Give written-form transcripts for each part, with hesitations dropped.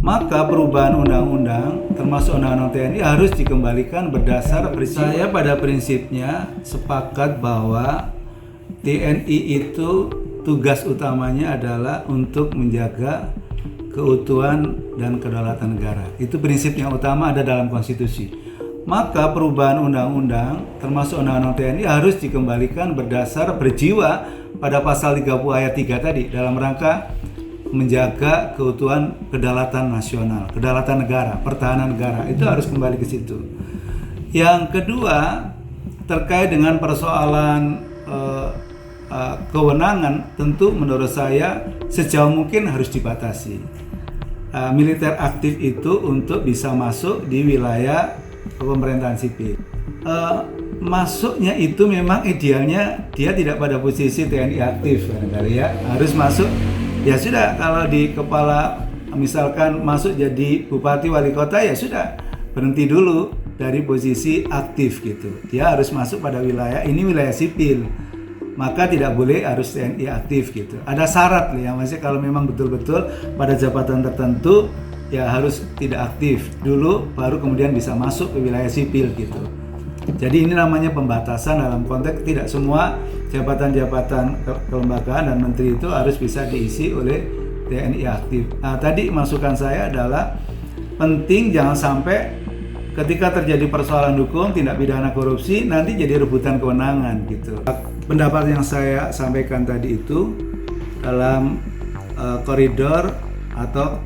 Maka perubahan undang-undang termasuk undang-undang TNI harus dikembalikan berdasar peristiwa. Saya pada prinsipnya sepakat bahwa TNI itu tugas utamanya adalah untuk menjaga keutuhan dan kedaulatan negara. Itu prinsip yang utama ada dalam konstitusi. Maka perubahan undang-undang termasuk undang-undang TNI harus dikembalikan berdasar berjiwa pada pasal 30 ayat 3 tadi dalam rangka menjaga keutuhan kedaulatan nasional, kedaulatan negara, pertahanan negara. Itu harus kembali ke situ. Yang kedua, terkait dengan persoalan kewenangan, tentu menurut saya sejauh mungkin harus dibatasi. Militer aktif itu untuk bisa masuk di wilayah pemerintahan sipil. Masuknya itu memang idealnya dia tidak pada posisi TNI aktif barangkali ya, harus masuk. Ya sudah, kalau di kepala misalkan masuk jadi bupati wali kota ya sudah, berhenti dulu dari posisi aktif gitu. Dia harus masuk pada wilayah ini, wilayah sipil. Maka tidak boleh harus TNI aktif gitu. Ada syarat ya, maksudnya kalau memang betul-betul pada jabatan tertentu ya harus tidak aktif dulu, baru kemudian bisa masuk ke wilayah sipil gitu. Jadi ini namanya pembatasan dalam konteks tidak semua jabatan-jabatan kelembagaan dan menteri itu harus bisa diisi oleh TNI aktif. Nah, tadi masukan saya adalah penting jangan sampai ketika terjadi persoalan hukum, tindak pidana korupsi, nanti jadi rebutan kewenangan gitu. Pendapat yang saya sampaikan tadi itu dalam koridor atau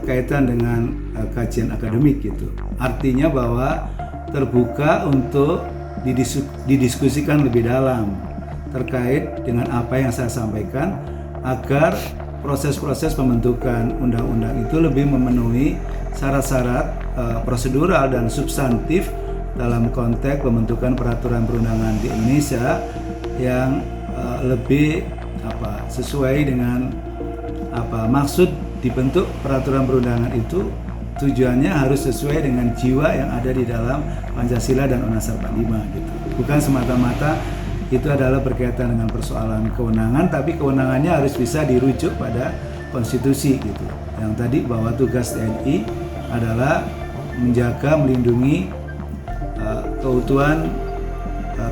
kaitan dengan kajian akademik gitu. Artinya bahwa terbuka untuk didiskusikan lebih dalam terkait dengan apa yang saya sampaikan agar proses-proses pembentukan undang-undang itu lebih memenuhi syarat-syarat prosedural dan substantif dalam konteks pembentukan peraturan perundangan di Indonesia yang lebih sesuai dengan maksud dibentuk peraturan perundangan itu. Tujuannya harus sesuai dengan jiwa yang ada di dalam Pancasila dan Undang-Undang 45 gitu. Bukan semata-mata itu adalah berkaitan dengan persoalan kewenangan, tapi kewenangannya harus bisa dirujuk pada konstitusi gitu. Yang tadi bahwa tugas TNI adalah menjaga, melindungi keutuhan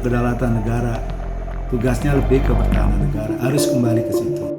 kedaulatan negara. Tugasnya lebih ke pertahanan negara, harus kembali ke situ.